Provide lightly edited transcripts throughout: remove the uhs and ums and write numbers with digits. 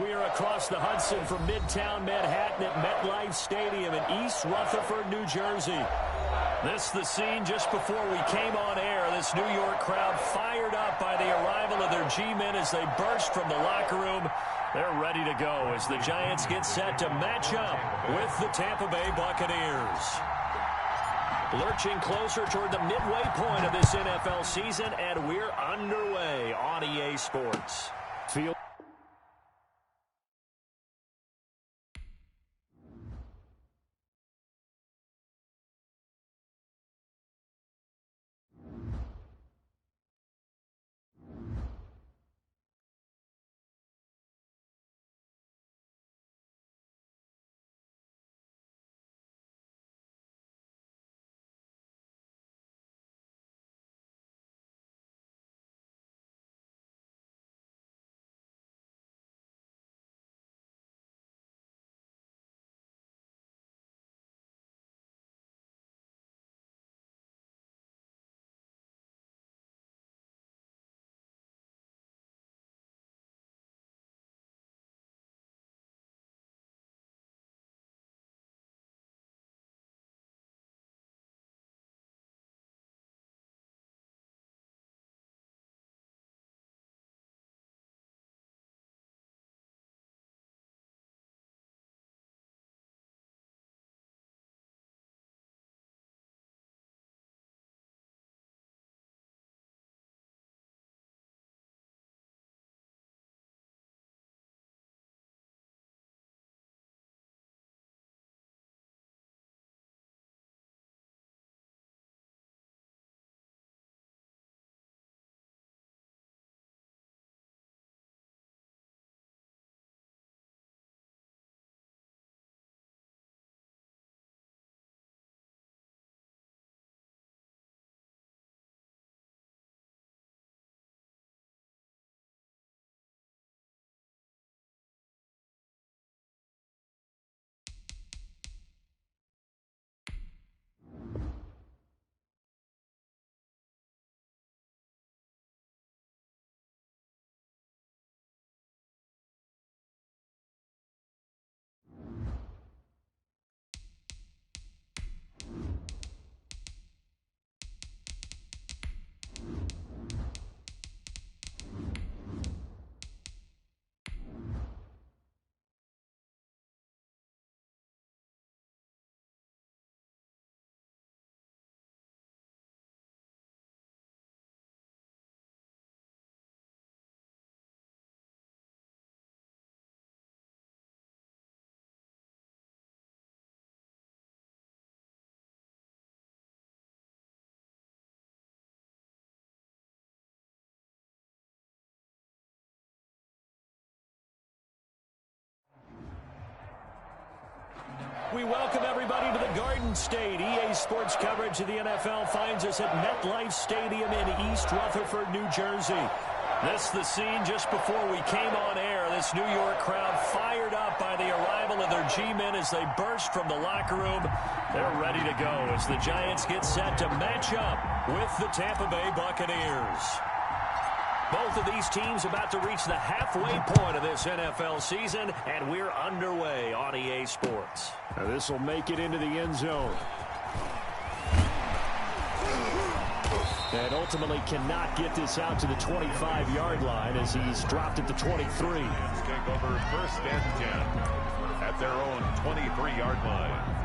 We are across the Hudson from Midtown Manhattan at MetLife Stadium in East Rutherford, New Jersey. This the scene just before we came on air. This New York crowd fired up by the arrival of their G-men as they burst from the locker room. They're ready to go as the Giants get set to match up with the Tampa Bay Buccaneers. Lurching closer toward the midway point of this NFL season, and we're underway on EA Sports. Field. We welcome everybody to the Garden State. EA Sports coverage of the NFL finds us at MetLife Stadium in East Rutherford, New Jersey. This the scene just before we came on air. This New York crowd fired up by the arrival of their G-men as they burst from the locker room. They're ready to go as the Giants get set to match up with the Tampa Bay Buccaneers. Both of these teams about to reach the halfway point of this NFL season, and we're underway on EA Sports. Now this will make it into the end zone. And ultimately cannot get this out to the 25-yard line as he's dropped at the 23. Take over 1st and 10 at their own 23-yard line.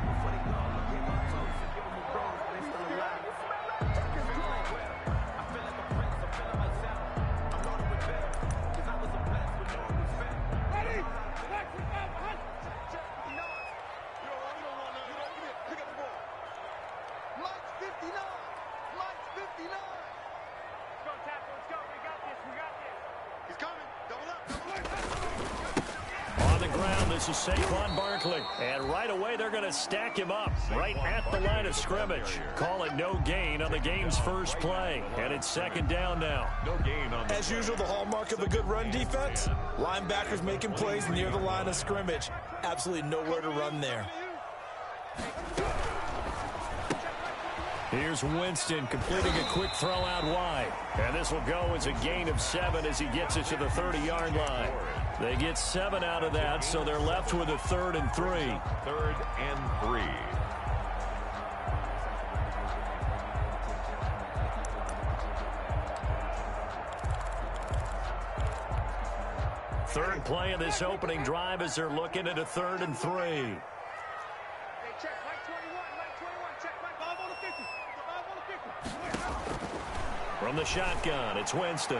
This is Saquon Barkley. And right away, they're going to stack him up right at the line of scrimmage. Call it no gain on the game's first play. And it's 2nd down now. No gain on As usual, the hallmark of a good run defense, linebackers making plays near the line of scrimmage. Absolutely nowhere to run there. Here's Winston completing a quick throw out wide. And this will go as a gain of 7 as he gets it to the 30-yard line. They get 7 out of that, so they're left with a 3rd and 3. 3rd and 3. Third play of this opening drive as they're looking at a 3rd and 3. Hey, check, Mike 21, check, Mike 5 on the 50. 5 on the 50. From the shotgun, it's Winston.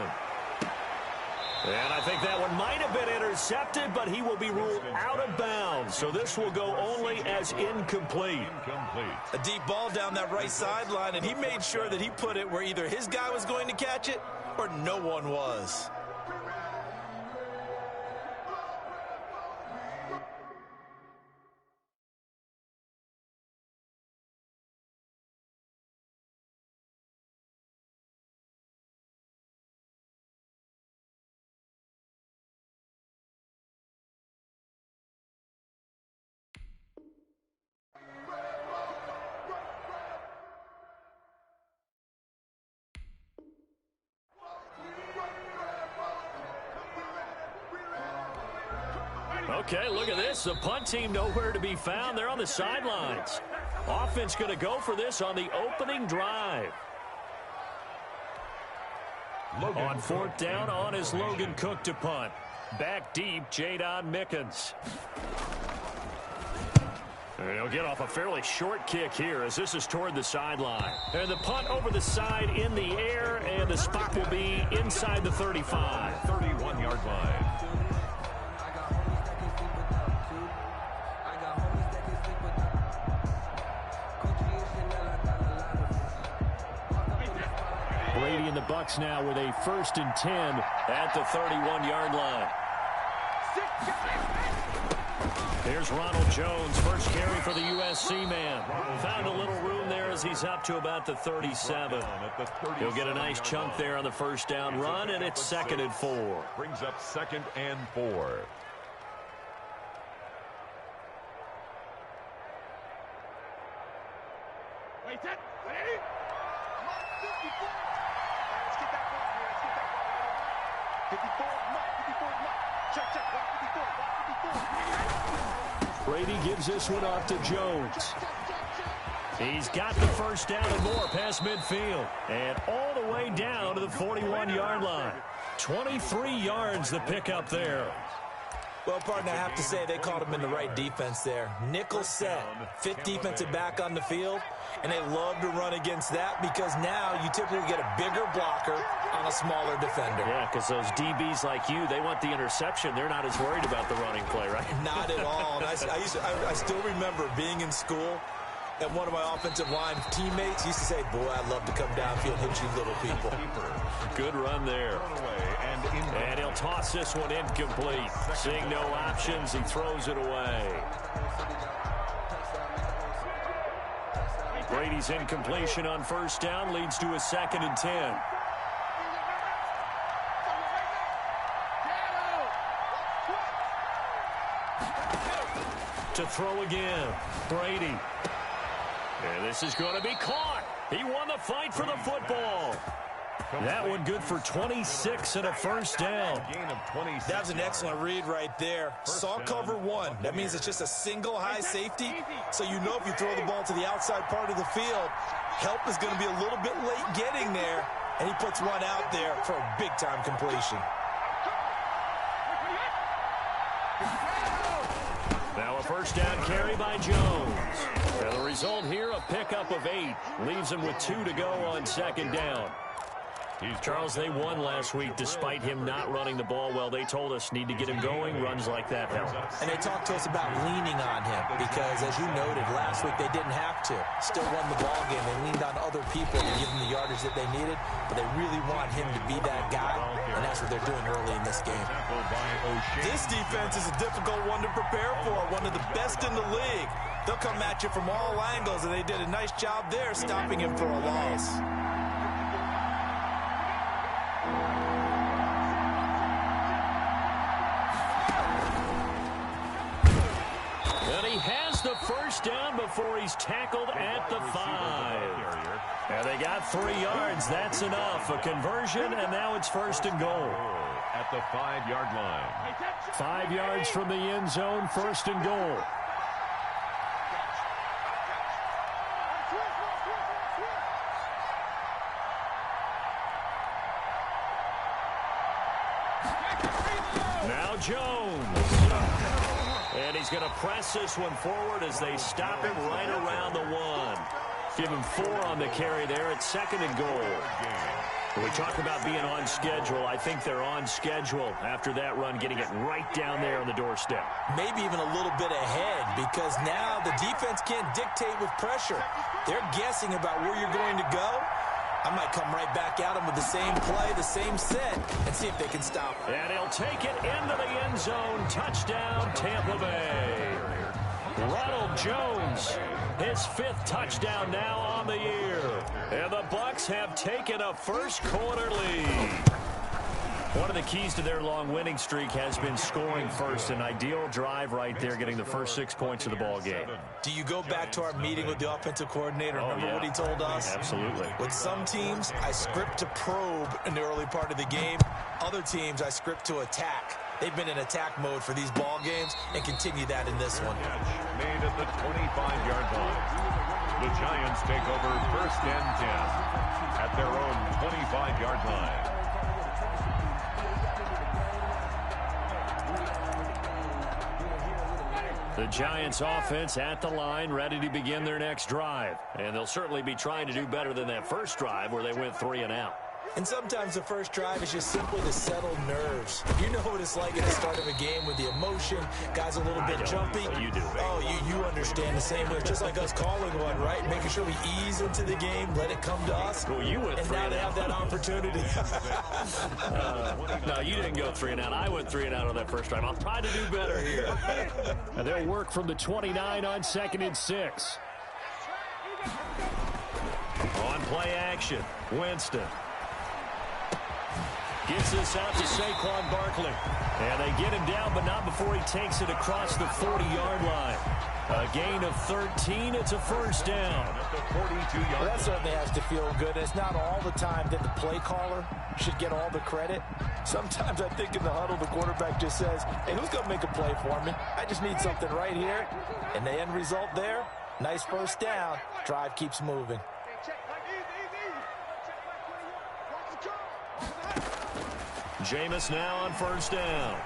And I think that one might have been intercepted, but he will be ruled out of bounds. So this will go only as incomplete. A deep ball down that right sideline, and he made sure that he put it where either his guy was going to catch it or no one was. Okay, look at this. The punt team nowhere to be found. They're on the sidelines. Offense going to go for this on the opening drive. On 4th down, on is Logan Cook to punt. Back deep, Jadon Mickens. And he'll get off a fairly short kick here as this is toward the sideline. And the punt over the side in the air, and the spot will be inside the 35. 31-yard line. Brady and the Bucs now with a 1st and 10 at the 31-yard line. Here's Ronald Jones, first carry for the USC man. Found a little room there as he's up to about the 37. He'll get a nice chunk there on the 1st down run, and it's 2nd and 4. Brings up 2nd and 4. Wait, set, ready? 54. Let's get that ball here. Let's get that ball right. 54, Mike. 54, Mike. Check, check. 54. Brady gives this one off to Jones. He's got the 1st down and more past midfield. And all the way down to the 41-yard line. 23 yards the pickup there. Well, partner, I have to say they caught him in the right defense there. Nickel set, 5th defensive back on the field, and they love to run against that because now you typically get a bigger blocker on a smaller defender. Yeah, because those DBs like you, they want the interception. They're not as worried about the running play, right? Not at all. And I still remember being in school, and one of my offensive line teammates used to say, boy, I'd love to come downfield and hit you little people. Good run there. And he'll toss this one incomplete. Seeing no options, he throws it away. Brady's incompletion on 1st down leads to a 2nd and 10. To throw again, Brady. And this is going to be caught. He won the fight for the football. That one good for 26 and a 1st down. That was an excellent read right there. Saw cover 1. That means it's just a single high safety. So you know if you throw the ball to the outside part of the field, help is going to be a little bit late getting there. And he puts one out there for a big-time completion. Now a 1st down carry by Jones. And the result here, a pickup of 8. Leaves him with 2 to go on 2nd down. Charles, they won last week despite him not running the ball well. They told us need to get him going. Runs like that help. And they talked to us about leaning on him because, as you noted, last week they didn't have to. Still won the ball game. They leaned on other people to give them the yardage that they needed, but they really want him to be that guy, and that's what they're doing early in this game. This defense is a difficult one to prepare for, one of the best in the league. They'll come at you from all angles, and they did a nice job there stopping him for a loss. And he has the 1st down before he's tackled at the 5. And they got 3 yards. That's enough. A conversion, and now it's 1st and goal. at the 5-yard line. 5 yards from the end zone, 1st and goal. Now Jones. And he's going to press this one forward as they stop him right around the 1. Give him 4 on the carry there. It's 2nd and goal. When we talk about being on schedule, I think they're on schedule after that run, getting it right down there on the doorstep. Maybe even a little bit ahead, because now the defense can't dictate with pressure. They're guessing about where you're going to go. I might come right back at them with the same play, the same set, and see if they can stop it. And he'll take it into the end zone. Touchdown, Tampa Bay. Ronald Jones, his 5th touchdown now on the year. And the Bucs have taken a first-quarter lead. One of the keys to their long winning streak has been scoring first. An ideal drive right there, getting the first 6 points of the ball game. Do you go back to our meeting with the offensive coordinator? Remember what he told us? Absolutely. With some teams, I script to probe in the early part of the game. Other teams, I script to attack. They've been in attack mode for these ball games and continue that in this one. Made at the 25-yard line. The Giants take over 1st and 10 at their own 25-yard line. The Giants offense at the line, ready to begin their next drive. And they'll certainly be trying to do better than that first drive where they went 3 and out. And sometimes the first drive is just simply to settle nerves. You know what it's like at the start of a game with the emotion. Guys a little bit jumpy. You do. Oh, you understand the same way. It's just like us calling one, right? Making sure we ease into the game, let it come to us. Well, you went 3 and now and they out. have that opportunity. No, you didn't go 3 and out. I went 3 and out on that first drive. I'll try to do better here. And they'll work from the 29 on 2nd and 6. On play action, Winston. Gets this out to Saquon Barkley. And they get him down, but not before he takes it across the 40-yard line. A gain of 13. It's a first down. Well, that certainly has to feel good. It's not all the time that the play caller should get all the credit. Sometimes I think in the huddle, the quarterback just says, hey, who's going to make a play for me? I just need something right here. And the end result there, nice first down. Drive keeps moving. Jameis now on first down.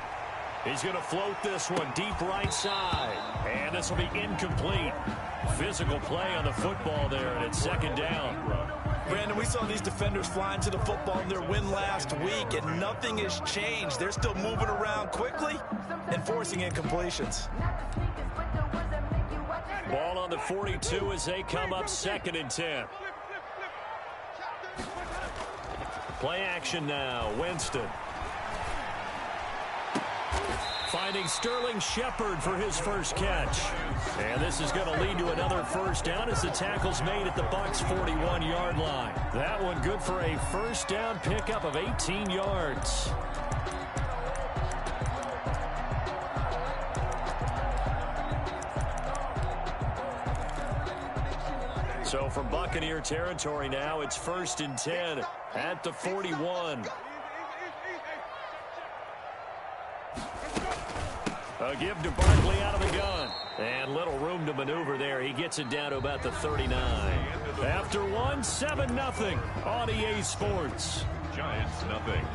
He's going to float this one deep right side. And this will be incomplete. Physical play on the football there, and it's 2nd down. Brandon, we saw these defenders flying to the football in their win last week, and nothing has changed. They're still moving around quickly and forcing incompletions. Ball on the 42 as they come up 2nd and 10. Play action now, Winston. Finding Sterling Shepard for his first catch. And this is going to lead to another first down as the tackle's made at the Bucs' 41-yard line. That one good for a first down pickup of 18 yards. So from Buccaneer territory now, it's 1st and 10 at the 41. A give to Barkley out of the gun. And little room to maneuver there. He gets it down to about the 39. After one, 7-0 on EA Sports. Giants nothing.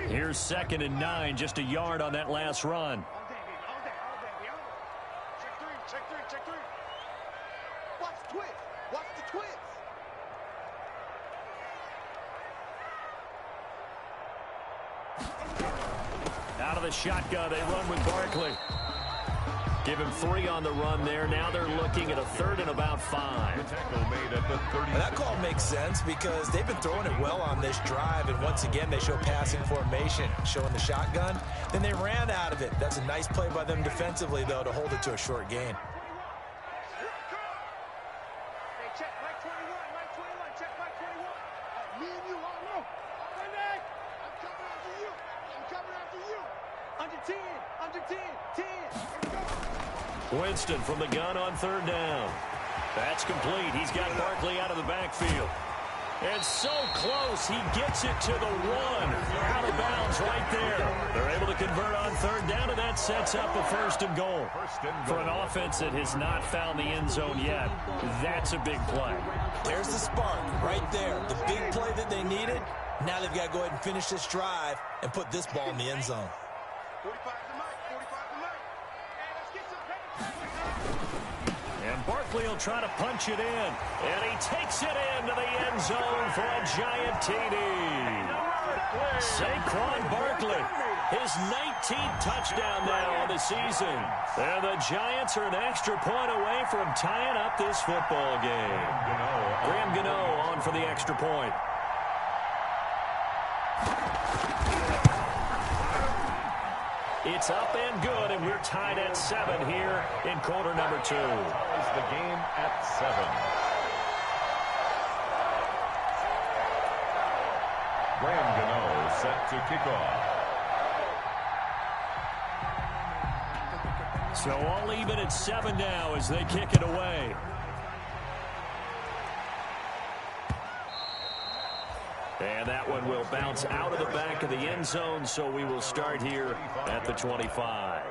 Here's 2nd and 9, just a yard on that last run. Check three. Watch the twist. Watch the twist. Out of the shotgun, they run with Barkley. Give him 3 on the run there. Now they're looking at a 3rd and about 5. The tackle made at the 30. That call makes sense because they've been throwing it well on this drive, and once again they show passing formation, showing the shotgun. Then they ran out of it. That's a nice play by them defensively, though, to hold it to a short gain. Hey, check Mike 21. Check Mike 21. Me and you, I don't know. I'm coming after you. Under 10. Under 10. 10. Winston from the gun on third down. That's complete. He's got Barkley out of the backfield. And so close, he gets it to the 1. Out of bounds right there. They're able to convert on third down, and that sets up a first and goal. For an offense that has not found the end zone yet, that's a big play. There's the spark right there. The big play that they needed. Now they've got to go ahead and finish this drive and put this ball in the end zone. 45 to Mike. 45 to Mike. Hey, let's get some And Barkley will try to punch it in. And he takes it into the end zone for a giant TD. Saquon Barkley, his 19th touchdown now on the season. And the Giants are an extra point away from tying up this football game. Graham Gotw on for the extra point. It's up and good, and we're tied at 7 here in quarter number 2. Is the game at 7. Graham Gotw set to kick off. So all even at 7 now as they kick it away. And that one will bounce out of the back of the end zone, so we will start here at the 25.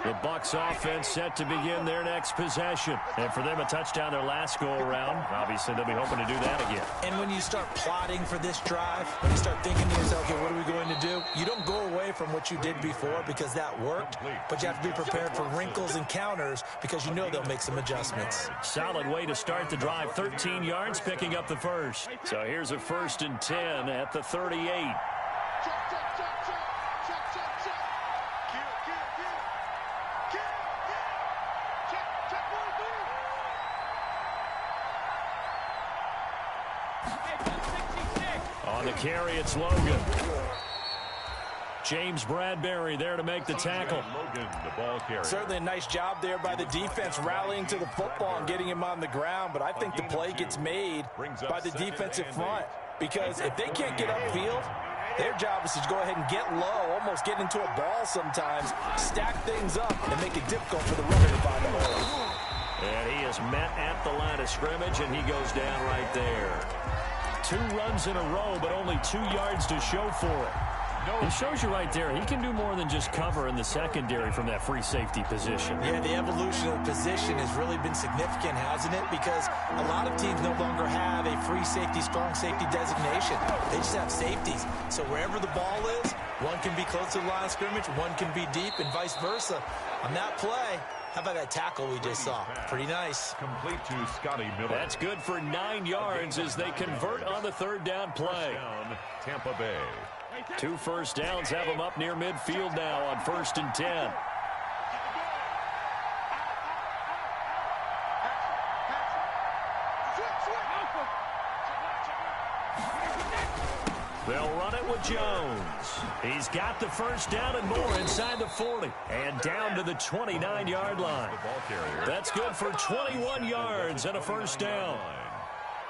The Bucs offense set to begin their next possession. And for them, a touchdown their last go-around. Obviously, they'll be hoping to do that again. And when you start plotting for this drive, when you start thinking to yourself, okay, what are we going to do? You don't go away from what you did before because that worked, but you have to be prepared for wrinkles and counters because you know they'll make some adjustments. Solid way to start the drive. 13 yards, picking up the first. So here's a 1st and 10 at the 38. On the carry, it's Logan. James Bradbury there to make the tackle. Logan, the ball carrier. Certainly a nice job there by the defense rallying to the football and getting him on the ground, but I think the play gets made by the defensive front because if they can't get upfield, their job is to go ahead and get low, almost get into a ball sometimes, stack things up, and make it difficult for the runner to find the hole. And he is met at the line of scrimmage, and he goes down right there. 2 runs in a row, but only 2 yards to show for it. It shows you right there, he can do more than just cover in the secondary from that free safety position. Yeah, the evolution of the position has really been significant, hasn't it? Because a lot of teams no longer have a free safety, strong safety designation. They just have safeties. So wherever the ball is, one can be close to the line of scrimmage, one can be deep, and vice versa. On that play, how about that tackle we just saw? Pretty nice. Complete to Scotty Miller. That's good for 9 yards as they convert on the 3rd down play. Down, Tampa Bay. 2 first downs have them up near midfield now on 1st and 10. They'll run it with Jones. He's got the first down and more inside the 40. And down to the 29-yard line. That's good for 21 yards and a first down.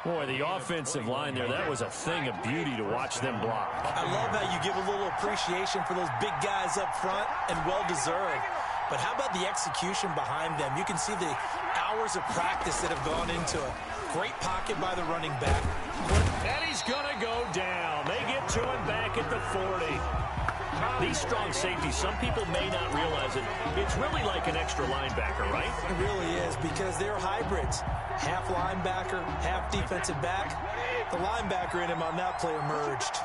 Boy, the offensive line there, that was a thing of beauty to watch them block. I love how you give a little appreciation for those big guys up front, and well-deserved. But how about the execution behind them? You can see the hours of practice that have gone into it. Great pocket by the running back. And he's going to go down. They get to him back at the 40. These strong safeties, some people may not realize it. It's really like an extra linebacker, right? It really is because they're hybrids. Half linebacker, half defensive back. The linebacker in him on that play emerged.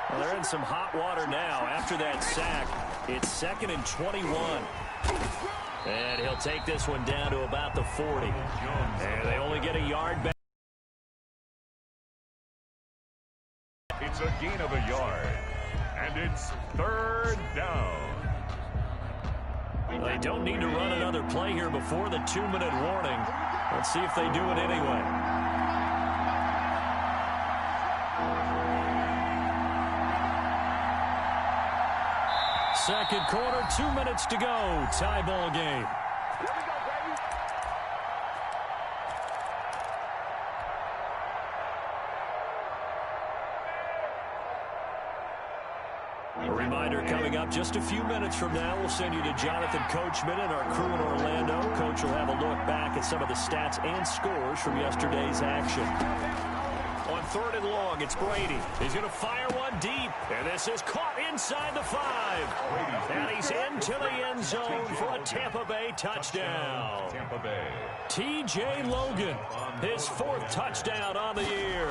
Well, they're in some hot water now after that sack. It's 2nd and 21. And he'll take this one down to about the 40. And they only get a yard back. It's a gain of a yard. And it's 3rd down. They don't need to run another play here before the 2-minute warning. Let's see if they do it anyway. Second quarter, 2 minutes to go. Tie ball game. A reminder coming up just a few minutes from now. We'll send you to Jonathan Coachman and our crew in Orlando. Coach will have a look back at some of the stats and scores from yesterday's action. On 3rd and long, it's Brady. He's going to fire one deep. And this is caught inside the 5. And he's into the end zone for a Tampa Bay touchdown. Tampa Bay. T.J. Logan, his 4th touchdown on the year.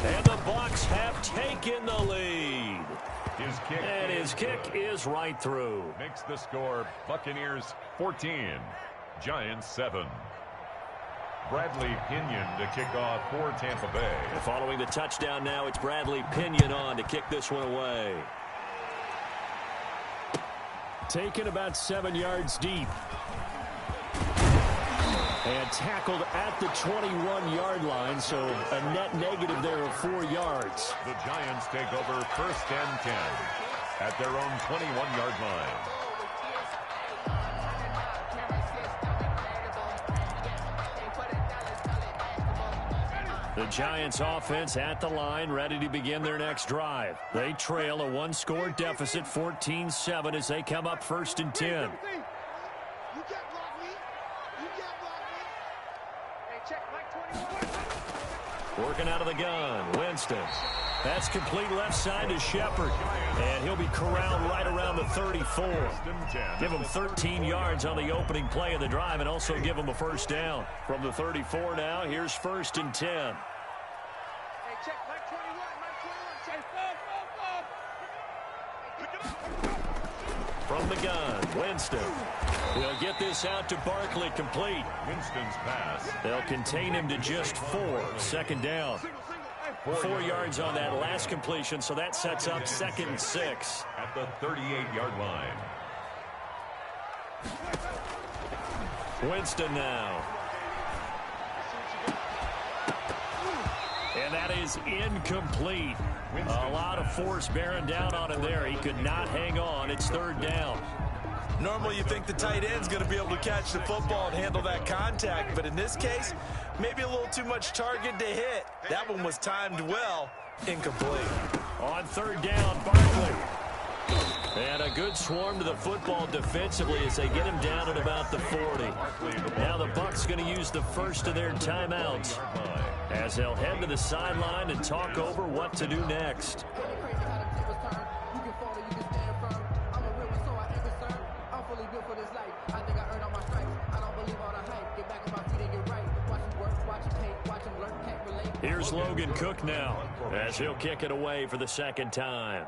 And the Bucs have taken the lead. His kick is right through. Makes the score Buccaneers 14, Giants 7. Bradley Pinion to kick off for Tampa Bay. And following the touchdown now, it's Bradley Pinion on to kick this one away. Taken about 7 yards deep. And tackled at the 21-yard line, so a net negative there of 4 yards. The Giants take over 1st and 10 at their own 21-yard line. The Giants offense at the line, ready to begin their next drive. They trail a 1-score deficit, 14-7, as they come up 1st and 10. Working out of the gun, Winston. That's complete left side to Shepard. And he'll be corralled right around the 34. Give him 13 yards on the opening play of the drive and also give him a 1st down. From the 34 now, here's 1st and 10. From the gun, Winston. He'll get this out to Barkley, complete. Winston's pass. They'll contain him to just 4. 2nd down. 4 yards on that last completion, so that sets up 2nd and 6. At the 38-yard line. Winston now. And that is incomplete. A lot of force bearing down on him there. He could not hang on. It's 3rd down. Normally you think the tight end's going to be able to catch the football and handle that contact, but in this case, maybe a little too much target to hit. That one was timed well. Incomplete. On 3rd down, Barkley. And a good swarm to the football defensively as they get him down at about the 40. Now the Bucs going to use the first of their timeouts as they'll head to the sideline and talk over what to do next. Here's Logan Cook now as he'll kick it away for the 2nd time.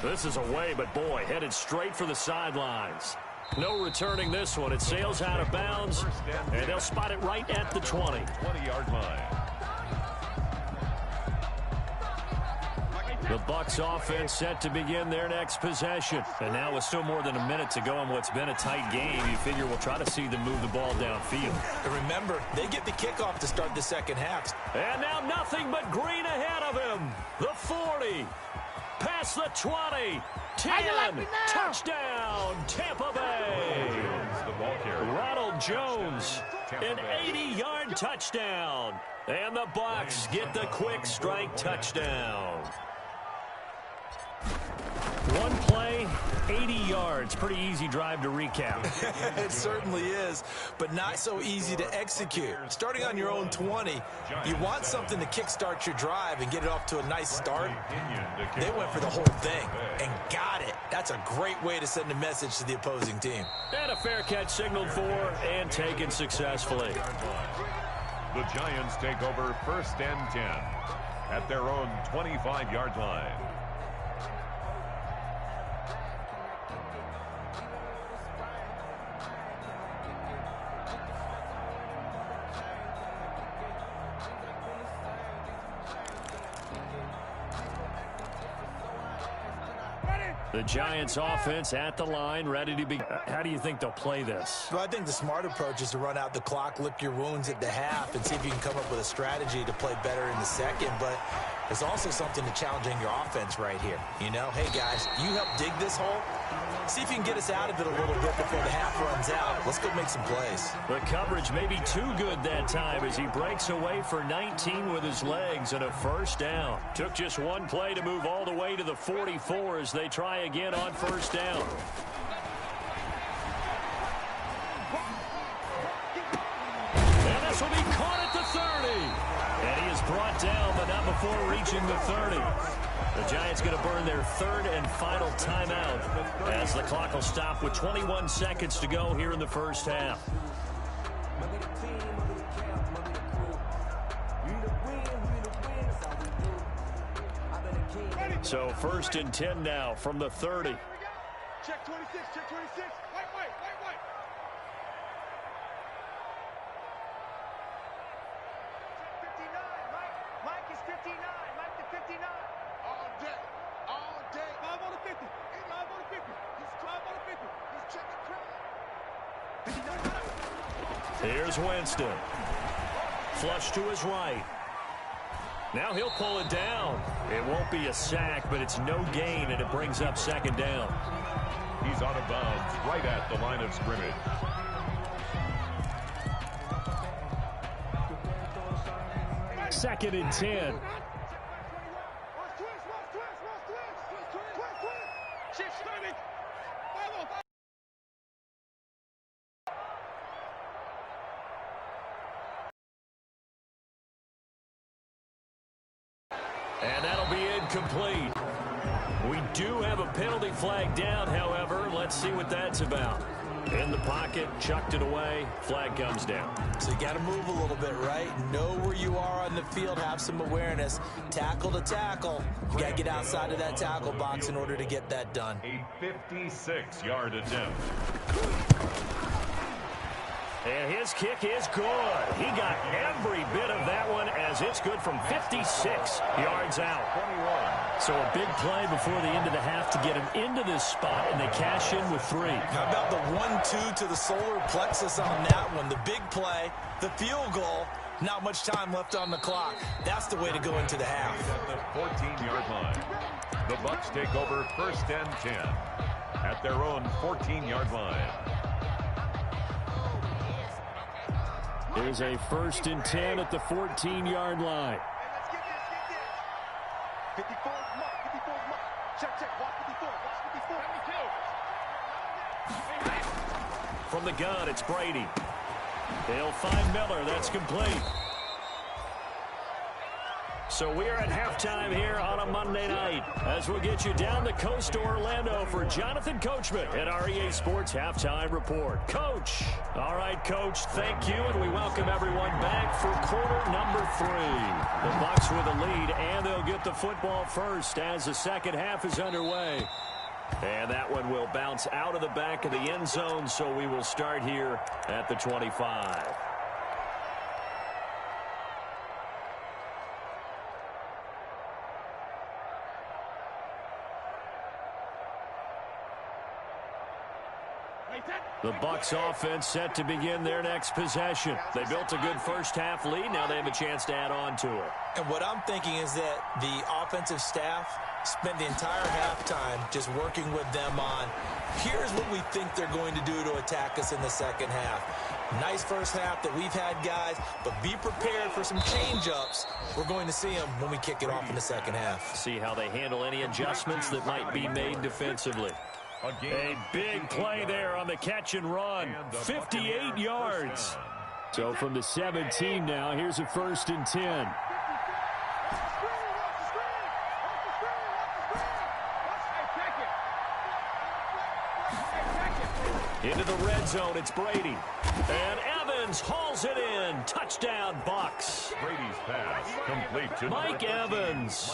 This is away, but boy, headed straight for the sidelines. No returning this one. It sails out of bounds, and they'll spot it right at the 20. 20-yard line. The Bucs offense set to begin their next possession. And now with still more than a minute to go in what's been a tight game, you figure we'll try to see them move the ball downfield. And remember, they get the kickoff to start the 2nd half. And now nothing but green ahead of him. The 40. Past the 20. 10. Touchdown, Tampa Bay. Ronald Jones, an 80-yard touchdown. And the Bucs get the quick strike touchdown. One play, 80 yards. Pretty easy drive to recap. It certainly is, but not so easy to execute. Starting on your own 20, you want something to kickstart your drive and get it off to a nice start. They went for the whole thing and got it. That's a great way to send a message to the opposing team. And a fair catch signaled for and taken successfully. The Giants take over 1st and 10 at their own 25-yard line. The Giants offense at the line, ready to be. How do you think they'll play this? Well, I think the smart approach is to run out the clock, lick your wounds at the half, and see if you can come up with a strategy to play better in the second. But there's also something to challenging your offense right here. You know, hey, guys, you help dig this hole. See if you can get us out of it a little bit before the half runs out. Let's go make some plays. The coverage may be too good that time as he breaks away for 19 with his legs and a first down. Took just one play to move all the way to the 44 as they try again on first down. And this will be caught at the 30. And he is brought down, but not before reaching the 30. The Giants going to burn their third and final timeout as the clock will stop with 21 seconds to go here in the first half. So first and 10 now from the 30. Check 26, check 26. White. Check 59, Mike is 59, Mike to 59. All day. 5 on the 50, 5 on the 50. He's 12 on the 50. He's checking crowd. Here's Winston. Flush to his right. Now he'll pull it down. It won't be a sack, but it's no gain, and it brings up second down. He's out of bounds right at the line of scrimmage. Second and 10. And that'll be incomplete. We do have a penalty flag down, however. Let's see what that's about. In the pocket, chucked it away, flag comes down. So you got to move a little bit, right? Know where you are on the field, have some awareness. Tackle to tackle. You got to get outside of that tackle box in order to get that done. A 56-yard attempt. And his kick is good. He got every bit of that one as it's good from 56 yards out. 21. So a big play before the end of the half to get him into this spot, and they cash in with 3. How about the 1-2 to the solar plexus on that one? The big play, the field goal, not much time left on the clock. That's the way to go into the half. At the 14-yard line, the Bucs take over first and 10 at their own 14-yard line. There's a first and 10 at the 14-yard line. Let's get this. 54 mark. Check. Watch 54. From the gun, it's Brady. They'll find Miller. That's complete. So we are at halftime here on a Monday night as we'll get you down the coast to Orlando for Jonathan Coachman at our EA Sports Halftime Report. Coach. All right, Coach, thank you, and we welcome everyone back for quarter number 3. The Bucs with a lead, and they'll get the football first as the second half is underway. And that one will bounce out of the back of the end zone, so we will start here at the 25. The Bucs offense set to begin their next possession. They built a good first half lead. Now they have a chance to add on to it. And what I'm thinking is that the offensive staff spent the entire halftime just working with them on, here's what we think they're going to do to attack us in the second half. Nice first half that we've had, guys, but be prepared for some change-ups. We're going to see them when we kick it off in the second half. See how they handle any adjustments that might be made defensively. A big play there on the catch and run. 58 yards. So from the 17 now, here's a first and 10. Into the red zone, it's Brady. And Evans hauls it in. Touchdown, Bucs. Brady's pass complete to Mike Evans.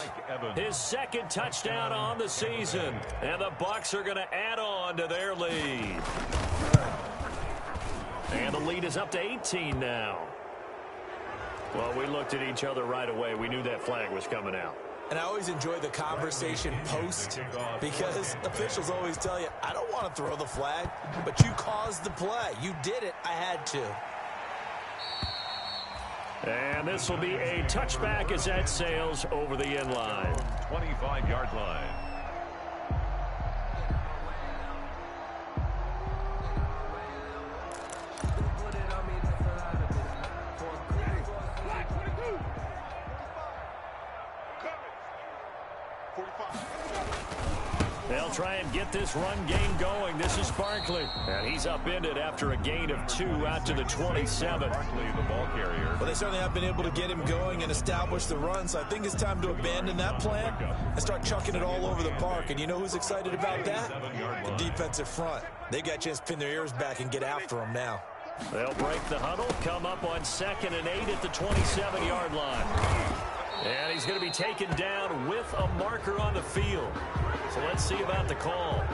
His second touchdown on the season. And the Bucs are going to add on to their lead. And the lead is up to 18 now. Well, we looked at each other right away. We knew that flag was coming out. And I always enjoy the conversation post because officials always tell you, I don't want to throw the flag, but you caused the play. You did it. I had to. And this will be a touchback as that sails over the end line. 25-yard line. They'll try and get this run game going. This is Barkley. And he's upended after a gain of 2 out to the 27. Barkley, the ball carrier. Well, they certainly have been able to get him going and establish the run, so I think it's time to abandon that plan and start chucking it all over the park. And you know who's excited about that? The defensive front. They got a chance to pin their ears back and get after him now. They'll break the huddle, come up on 2nd and 8 at the 27-yard line. And he's going to be taken down with a marker on the field. So let's see about the call.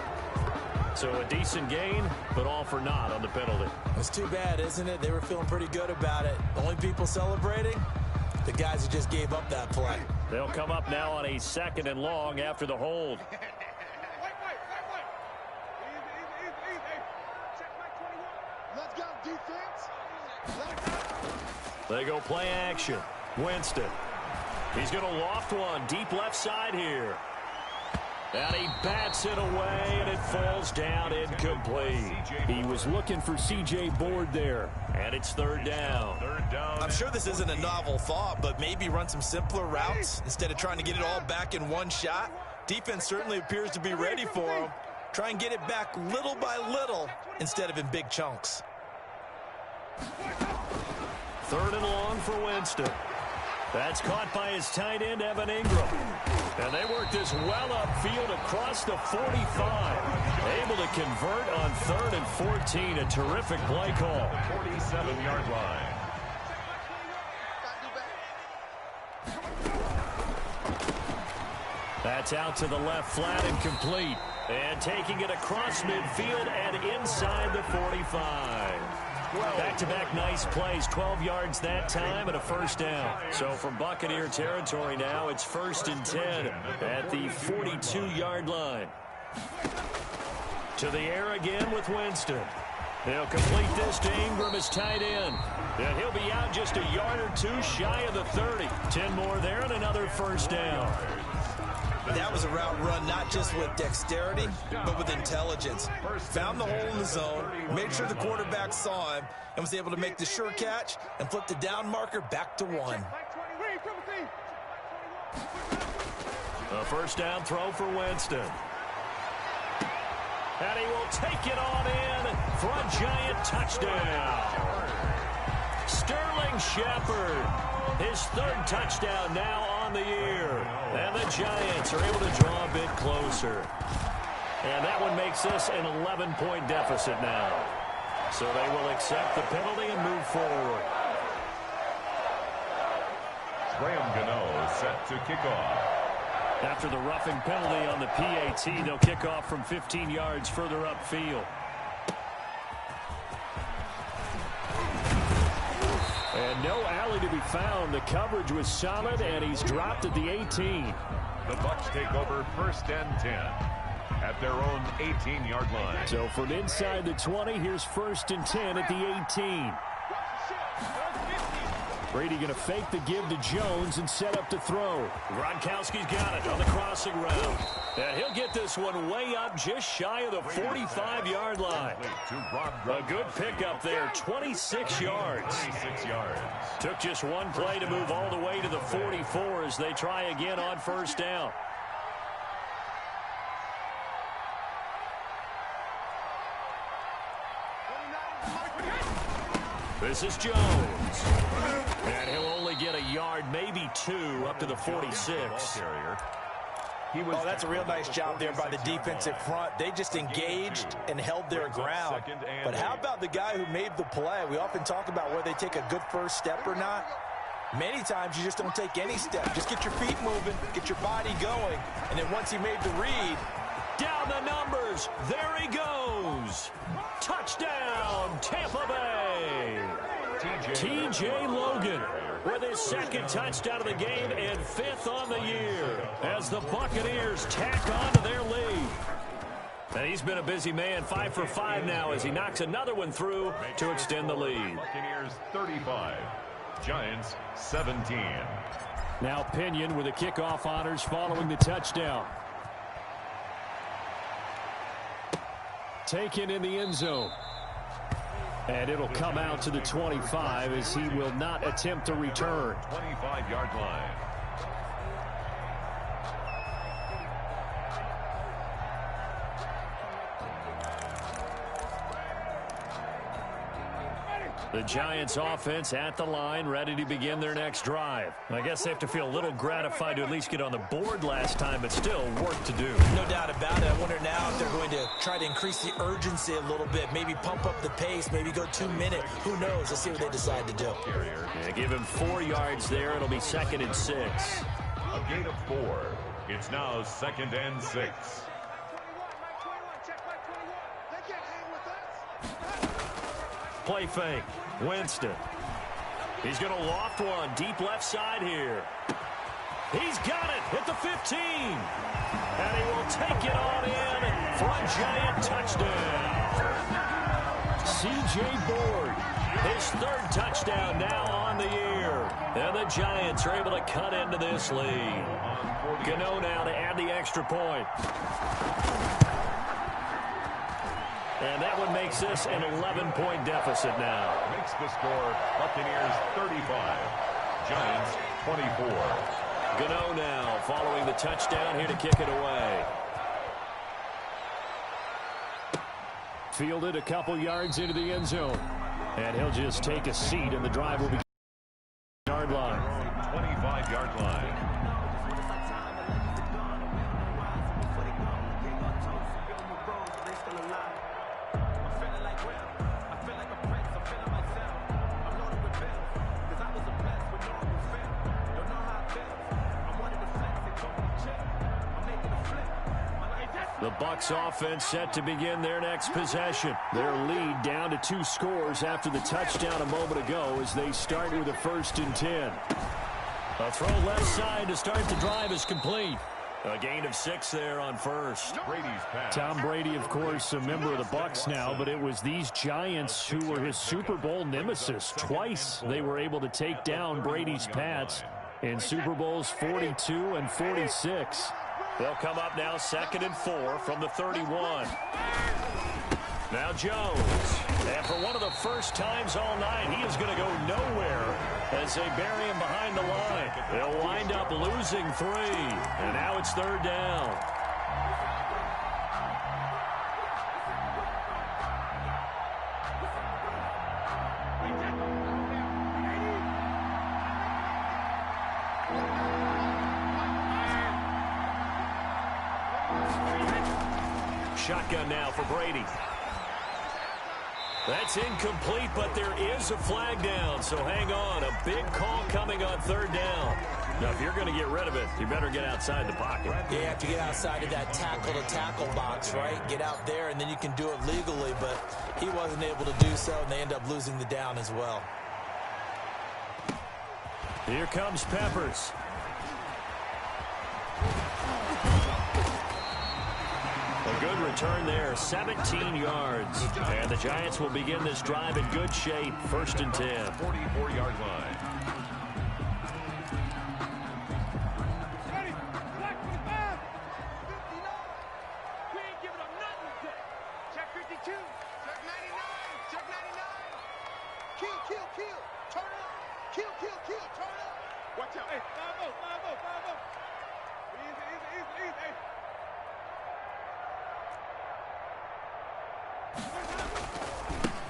So a decent gain, but all for naught on the penalty. It's too bad, isn't it? They were feeling pretty good about it. The only people celebrating, the guys who just gave up that play. They'll come up now on a 2nd and long after the hold. Let's go, defense. They go play action. Winston. He's going to loft one deep left side here. And he bats it away, and it falls down incomplete. He was looking for C.J. Board there, and it's 3rd down. I'm sure this isn't a novel thought, but maybe run some simpler routes instead of trying to get it all back in one shot. Defense certainly appears to be ready for him. Try and get it back little by little instead of in big chunks. 3rd and long for Winston. That's caught by his tight end, Evan Ingram. And they work this well upfield across the 45. Able to convert on 3rd and 14. A terrific play call. 47-yard line. That's out to the left flat and complete. And taking it across midfield and inside the 45. Back-to-back nice plays, 12 yards that time and a 1st down. So from Buccaneer territory now, it's 1st and 10 at the 42-yard line. To the air again with Winston. They'll complete this to Ingram as tight end. And he'll be out just a yard or 2 shy of the 30. 10 more there and another 1st down. That was a route run not just with dexterity, but with intelligence. Found the hole in the zone, made sure the quarterback saw him, and was able to make the sure catch and flip the down marker back to 1. A 1st down throw for Winston. And he will take it on in for a giant touchdown. Sterling Shepard, his 3rd touchdown now on the year. And the Giants are able to draw a bit closer. And that one makes this an 11-point deficit now. So they will accept the penalty and move forward. Gotw set to kick off. After the roughing penalty on the PAT, they'll kick off from 15 yards further upfield. And no alley to be found. The coverage was solid, and he's dropped at the 18. The Bucs take over 1st and 10 at their own 18-yard line. So from inside the 20, here's 1st and 10 at the 18. Brady going to fake the give to Jones and set up to throw. Gronkowski's got it on the crossing route. And he'll get this one way up just shy of the 45-yard line. A good pickup there, 26 yards. 26 yards. Took just one play to move all the way to the 44 as they try again on 1st down. This is Jones. And he'll only get a yard, maybe 2, up to the 46. Oh, that's a real nice job there by the defensive front. They just engaged and held their ground. But how about the guy who made the play? We often talk about whether they take a good 1st step or not. Many times you just don't take any step. Just get your feet moving, get your body going, and then once he made the read, down the numbers. There he goes. Touchdown, Tampa Bay. T.J. Logan. with his second touchdown of the game and 5th on the year as the Buccaneers tack on to their lead. And he's been a busy man, 5 for 5 now as he knocks another one through to extend the lead. Buccaneers 35, Giants 17. Now Pinion with the kickoff honors following the touchdown. Taken in the end zone. And it'll come out to the 25 as he will not attempt to return. 25-yard line. The Giants offense at the line, ready to begin their next drive. I guess they have to feel a little gratified to at least get on the board last time, but still work to do. No doubt about it. I wonder now if they're going to try to increase the urgency a little bit, maybe pump up the pace, maybe go 2 minute. Who knows? Let's see what they decide to do. Yeah, give him 4 yards there. It'll be 2nd and 6. A gain of 4. It's now 2nd and 6. Play fake. Winston. He's going to loft one deep left side here. He's got it at the 15. And he will take it on in for a Giant touchdown. C.J. Board, his 3rd touchdown now on the year. And the Giants are able to cut into this lead. Gotw now to add the extra point. And that one makes this an 11-point deficit now. Makes the score Buccaneers 35, Giants 24. Gotw now following the touchdown here to kick it away. Fielded a couple yards into the end zone. And he'll just take a seat, and the drive will be yard line. 25-yard line. The Bucs offense set to begin their next possession. Their lead down to 2 scores after the touchdown a moment ago as they start with a 1st and 10. A throw left side to start the drive is complete. A gain of 6 there on 1st. Brady's pass. Tom Brady, of course, a member of the Bucs now, but it was these Giants who were his Super Bowl nemesis. Twice they were able to take down Brady's Pats in Super Bowls 42 and 46. They'll come up now 2nd and 4 from the 31. Now Jones. And for one of the first times all night, he is going to go nowhere as they bury him behind the line. They'll wind up losing 3. And now it's 3rd down. Shotgun now for Brady. That's incomplete, but there is a flag down, so hang on. A big call coming on 3rd down. Now, if you're going to get rid of it, you better get outside the pocket. You have to get outside of that tackle-to-tackle box, right? Get out there, and then you can do it legally, but he wasn't able to do so, and they end up losing the down as well. Here comes Peppers. A good return there, 17 yards. And the Giants will begin this drive in good shape, 1st and 10. 44-yard line. Watch out. Hey, 5-0, 5-0. Easy.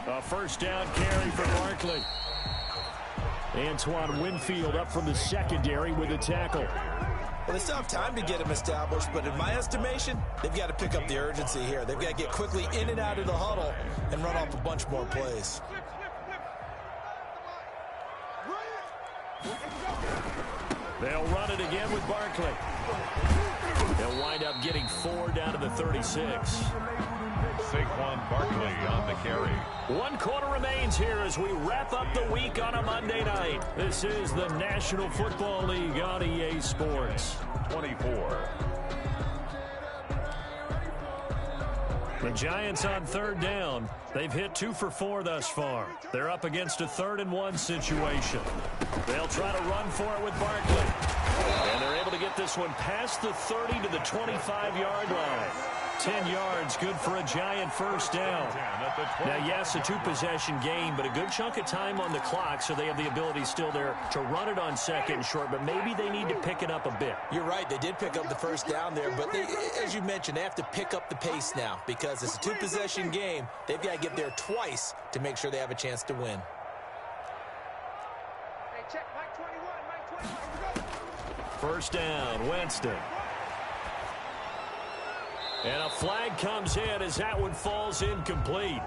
A 1st down carry for Barkley. Antoine Winfield up from the secondary with a tackle. Well, they still have time to get him established, but in my estimation, they've got to pick up the urgency here. They've got to get quickly in and out of the huddle and run off a bunch more plays. They'll run it again with Barkley. They'll wind up getting 4 down to the 36. Saquon Barkley on the carry. 1 quarter remains here as we wrap up the week on a Monday night. This is the National Football League on EA Sports. 24. The Giants on 3rd down. They've hit 2 for 4 thus far. They're up against a 3rd-and-1 situation. They'll try to run for it with Barkley. And they're able to get this one past the 30 to the 25-yard line. 10 yards, good for a Giant first down. Now, yes, a 2-possession game, but a good chunk of time on the clock, so they have the ability still there to run it on 2nd and short, but maybe they need to pick it up a bit. You're right. They did pick up the first down there, but they, as you mentioned, they have to pick up the pace now because it's a 2-possession game. They've got to get there twice to make sure they have a chance to win. Hey, check. Mike 21. Mike 21. First down, Winston. And a flag comes in as that one falls incomplete.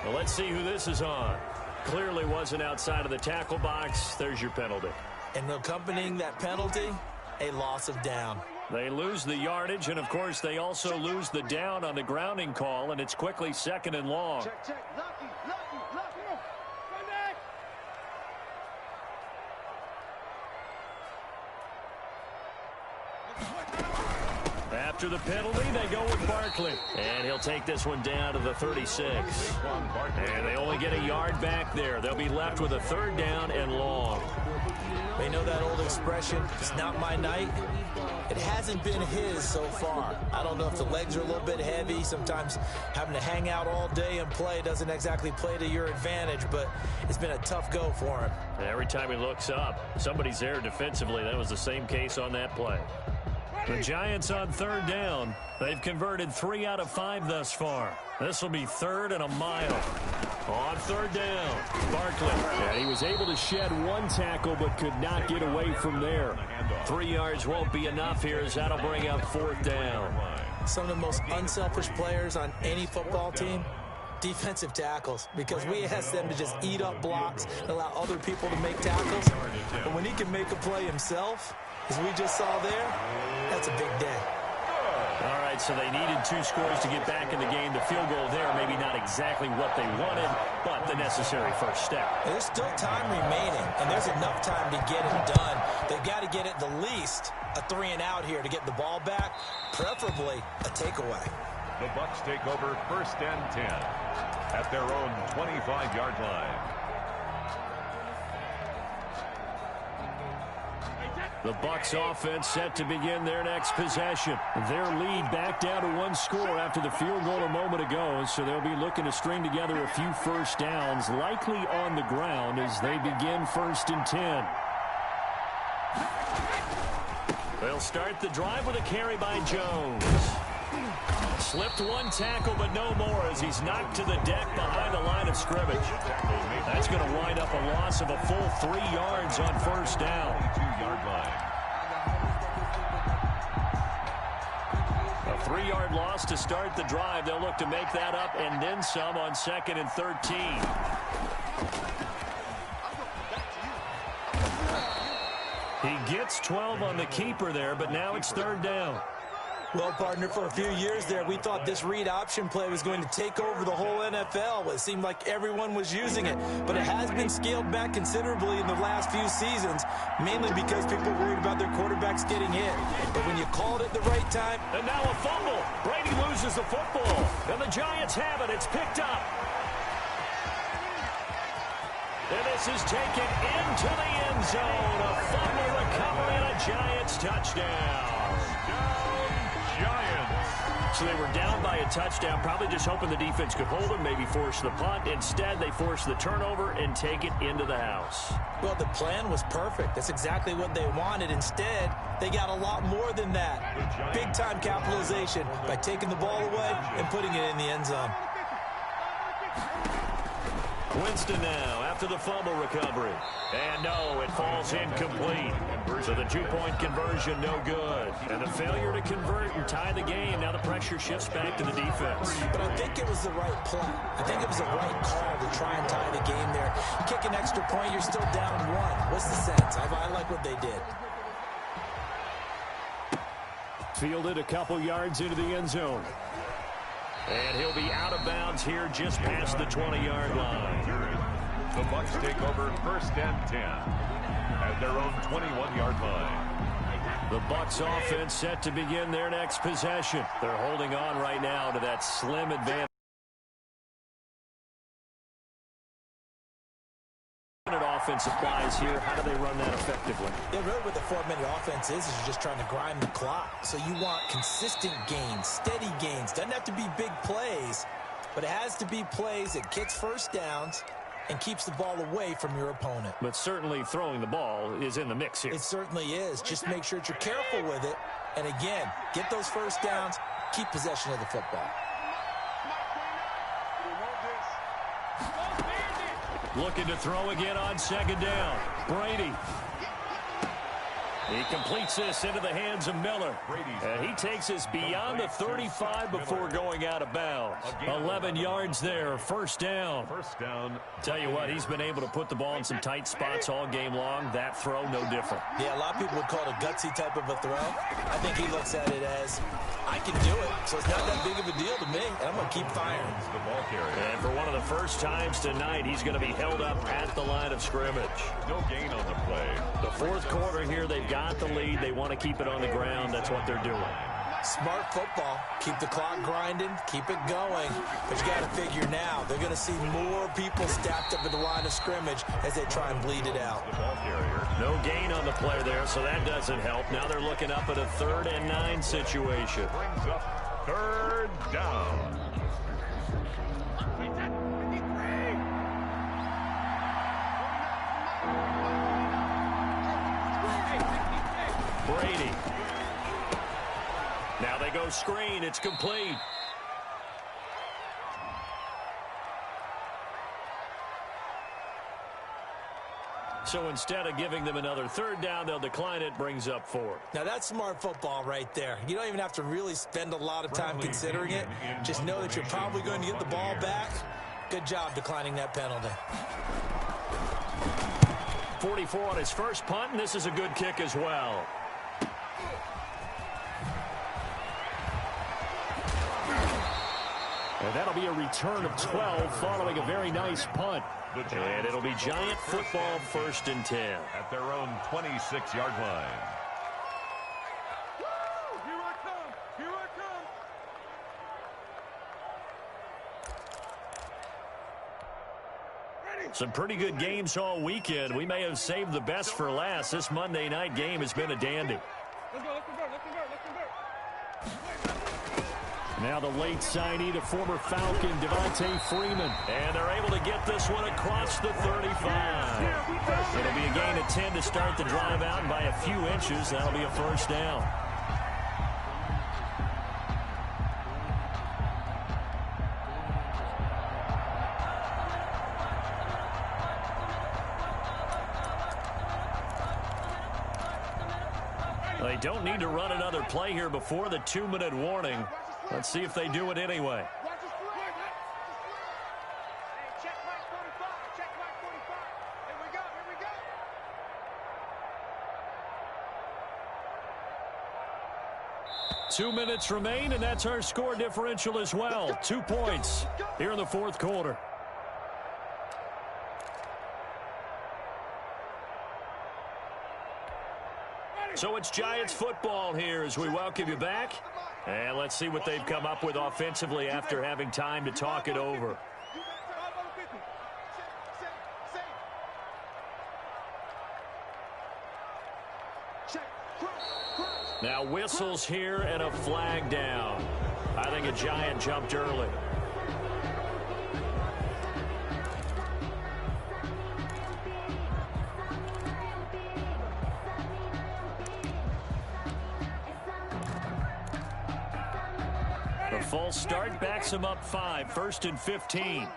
Well, let's see who this is on. Clearly wasn't outside of the tackle box. There's your penalty. And accompanying that penalty, a loss of down. They lose the yardage, and, of course, they also lose the down on the grounding call, and it's quickly 2nd and long. Check, check. Lucky, lucky, lucky. Run back. After the penalty, they go with Barkley. And he'll take this one down to the 36. And they only get a yard back there. They'll be left with a 3rd down and long. They know that old expression, it's not my night. It hasn't been his so far. I don't know if the legs are a little bit heavy. Sometimes having to hang out all day and play doesn't exactly play to your advantage, but it's been a tough go for him. Every time he looks up, somebody's there defensively. That was the same case on that play. The Giants on 3rd down. They've converted 3 out of 5 thus far. This will be 3rd and a mile. On 3rd down, Barkley. And he was able to shed 1 tackle but could not get away from there. 3 yards won't be enough here as that'll bring up 4th down. Some of the most unselfish players on any football team, defensive tackles, because we ask them to just eat up blocks and allow other people to make tackles. But when he can make a play himself, as we just saw there, that's a big day. All right, so they needed 2 scores to get back in the game. The field goal there, maybe not exactly what they wanted, but the necessary first step. There's still time remaining, and there's enough time to get it done. They've got to get at the least a 3 and out here to get the ball back, preferably a takeaway. The Bucs take over 1st and 10 at their own 25-yard line. The Bucs offense set to begin their next possession. Their lead back down to 1 score after the field goal a moment ago, so they'll be looking to string together a few first downs, likely on the ground as they begin 1st and 10. They'll start the drive with a carry by Jones. Slipped 1 tackle, but no more as he's knocked to the deck behind the line of scrimmage. That's going to wind up a loss of a full 3 yards on 1st down. 22-yard line. A 3-yard loss to start the drive. They'll look to make that up and then some on 2nd and 13. He gets 12 on the keeper there, but now it's 3rd down. Well, partner, for a few years there, we thought this read option play was going to take over the whole NFL. It seemed like everyone was using it, but it has been scaled back considerably in the last few seasons, mainly because people worried about their quarterbacks getting hit. But when you called it the right time... And now a fumble. Brady loses the football, and the Giants have it. It's picked up. And this is taken into the end zone. A fumble recovery and a Giants touchdown. So they were down by a touchdown, probably just hoping the defense could hold them, maybe force the punt. Instead, they force the turnover and take it into the house. Well, the plan was perfect. That's exactly what they wanted. Instead, they got a lot more than that. Big-time capitalization by taking the ball away and putting it in the end zone. Winston now after the fumble recovery. And no, it falls incomplete. So the 2-point conversion no good. And the failure to convert and tie the game. Now the pressure shifts back to the defense. But I think it was the right play. I think it was the right call to try and tie the game there. You kick an extra point, you're still down 1. What's the sense? I like what they did. Fielded a couple yards into the end zone. And he'll be out of bounds here just past the 20-yard line. The Bucs take over 1st and 10 at their own 21-yard line. The Bucs offense set to begin their next possession. They're holding on right now to that slim advantage. Offense applies here. How do they run that effectively? Yeah, really what the 4-minute offense is you're just trying to grind the clock. So you want consistent gains, steady gains. Doesn't have to be big plays, but it has to be plays that gets first downs and keeps the ball away from your opponent. But certainly throwing the ball is in the mix here. It certainly is. Just make sure that you're careful with it. And again, get those first downs, keep possession of the football. Looking to throw again on 2nd down. Brady. He completes this into the hands of Miller. And he takes us beyond the 35 before going out of bounds. 11 yards there, 1st down. Tell you what, he's been able to put the ball in some tight spots all game long. That throw, no different. Yeah, a lot of people would call it a gutsy type of a throw. I think he looks at it as, I can do it, so it's not that big of a deal to me, and I'm going to keep firing. And for one of the first times tonight, he's going to be held up at the line of scrimmage. No gain on the play. The 4th quarter here, they've got the lead. They want to keep it on the ground. That's what they're doing. Smart football. Keep the clock grinding. Keep it going. But you got to figure now, they're going to see more people stacked up at the line of scrimmage as they try and bleed it out. No gain on the play there, so that doesn't help. Now they're looking up at a 3rd and 9 situation. Brings up 3rd down. Brady. Now they go screen. It's complete. So instead of giving them another 3rd down, they'll decline it. Brings up 4. Now that's smart football right there. You don't even have to really spend a lot of time considering it. Just know that you're probably going to get the ball back. Good job declining that penalty. 44 on his first punt, and this is a good kick as well. And that'll be a return of 12 following a very nice punt. And it'll be Giant football 1st and 10. At their own 26-yard line. Here I come. Here I come. Some pretty good games all weekend. We may have saved the best for last. This Monday night game has been a dandy. Let's go, let's convert, let's convert, let's convert. Now the late signee to former Falcon, Devontae Freeman. And they're able to get this one across the 35. It'll be a gain of 10 to start the drive out, and by a few inches, that'll be a 1st down. They don't need to run another play here before the 2-minute warning. Let's see if they do it anyway. Check mark 45. Check mark 45. Here we go. Here we go. 2 minutes remain, and that's our score differential as well. 2 points here in the 4th quarter. So it's Giants football here as we welcome you back. And let's see what they've come up with offensively after having time to talk it over. Now whistles here and a flag down. I think a Giant jumped early. The false start backs him up 5. 1st and 15.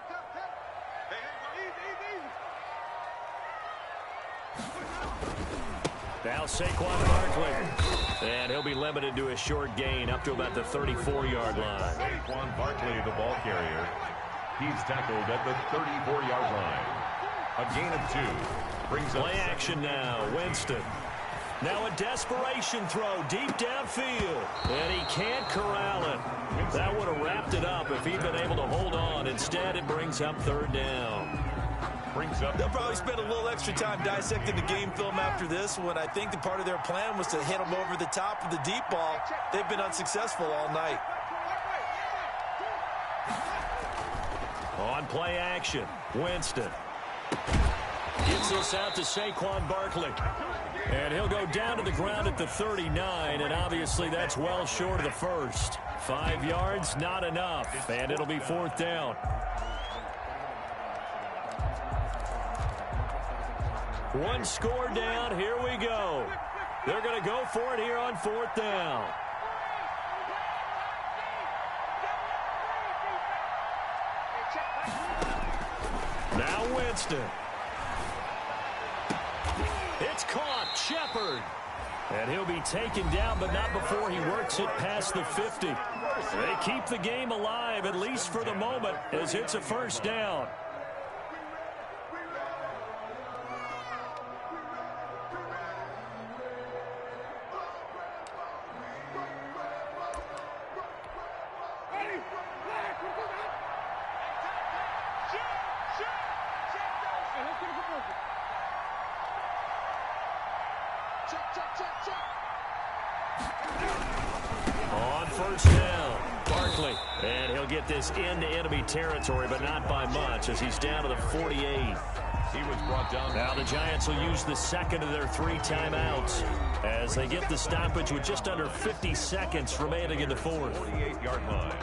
Now Saquon Barkley. And he'll be limited to a short gain up to about the 34-yard line. Saquon Barkley, the ball carrier. He's tackled at the 34-yard line. A gain of 2. Brings up play action now. Winston. Now a desperation throw deep downfield. And he can't corral it. That would have wrapped it up if he'd been able to hold on. Instead, it brings up third down. They'll probably spend a little extra time dissecting the game film after this one. I think the part of their plan was to hit them over the top of the deep ball. They've been unsuccessful all night. On play action, Winston gets this out to Saquon Barkley. And he'll go down to the ground at the 39, and obviously that's well short of the first. 5 yards, not enough, and it'll be fourth down. One score down, here we go. They're going to go for it here on fourth down. Now Winston. It's caught, Shepard. And he'll be taken down, but not before he works it past the 50. They keep the game alive, at least for the moment, as it's a first down. On first down, Barkley. And he'll get this into enemy territory, but not by much, as he's down to the 48. He was brought down. Now the Giants will use the second of their 3 timeouts as they get the stoppage with just under 50 seconds remaining in the fourth. 48-yard line.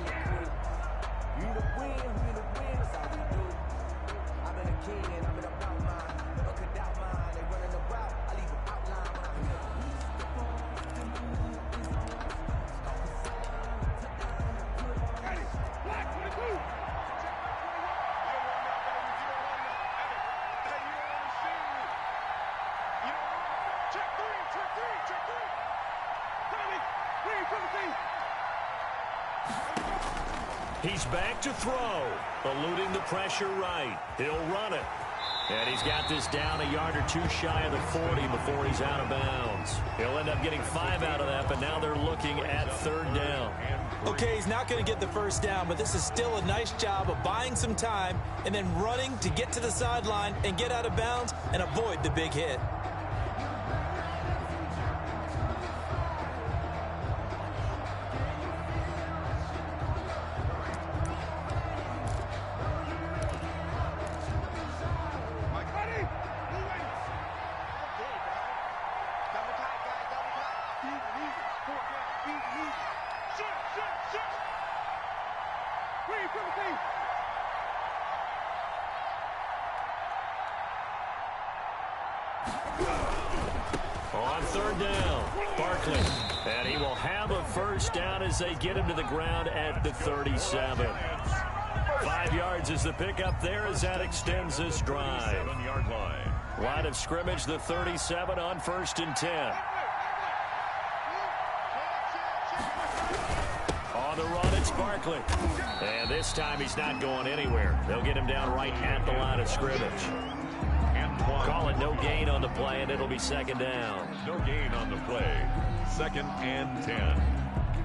He's back to throw, eluding the pressure right. He'll run it. And he's got this down a yard or 2 shy of the 40 before he's out of bounds. He'll end up getting 5 out of that, but now they're looking at third down. Okay, he's not going to get the first down, but this is still a nice job of buying some time and then running to get to the sideline and get out of bounds and avoid the big hit. On third down, Barkley. And he will have a first down as they get him to the ground at the 37. 5 yards is the pickup there as that extends this drive. 7-yard line. Line of scrimmage, the 37 on 1st and 10. On the run, it's Barkley. And this time he's not going anywhere. They'll get him down right at the line of scrimmage. Call it no gain on the play, and it'll be second down. No gain on the play. 2nd and 10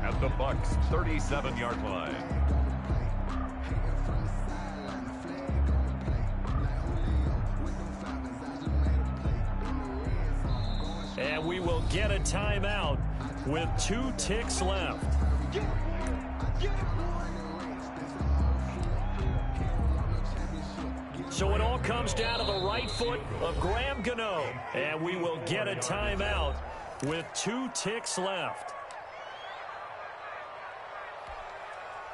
at the Bucs' 37-yard line. And we will get a timeout with 2 ticks left. So it all comes down to the right foot of Graham Gotw. And we will get a timeout with 2 ticks left.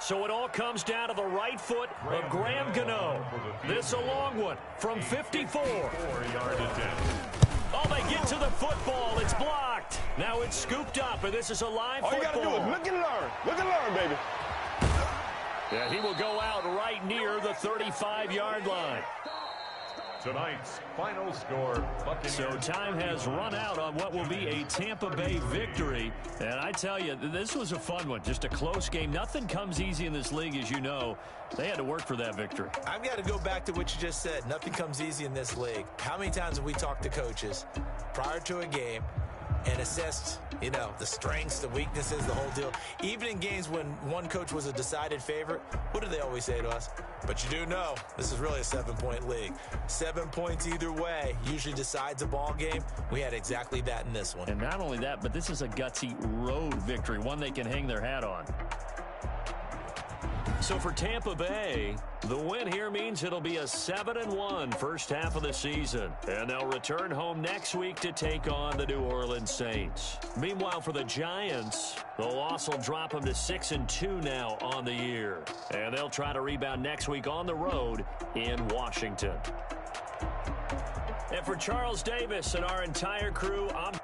So it all comes down to the right foot of Graham Gotw. This a long one from 54. 4-yard attempt. Oh, they get to the football. It's blocked. Now it's scooped up, and this is a live football. All you got to do is look and learn. Look and learn, baby. Yeah, he will go out right near the 35-yard line. Tonight's final score, Buccaneers. So time has run out on what will be a Tampa Bay victory. And I tell you, this was a fun one. Just a close game. Nothing comes easy in this league, as you know. They had to work for that victory. I've got to go back to what you just said. Nothing comes easy in this league. How many times have we talked to coaches prior to a game and assessed, the strengths, the weaknesses, the whole deal. Even in games when one coach was a decided favorite, what do they always say to us? But you do know this is really a 7-point league. 7 points either way usually decides a ball game. We had exactly that in this one. And not only that, but this is a gutsy road victory, one they can hang their hat on. So for Tampa Bay, the win here means it'll be a 7-1 first half of the season. And they'll return home next week to take on the New Orleans Saints. Meanwhile, for the Giants, the loss will drop them to 6-2 now on the year. And they'll try to rebound next week on the road in Washington. And for Charles Davis and our entire crew, I'm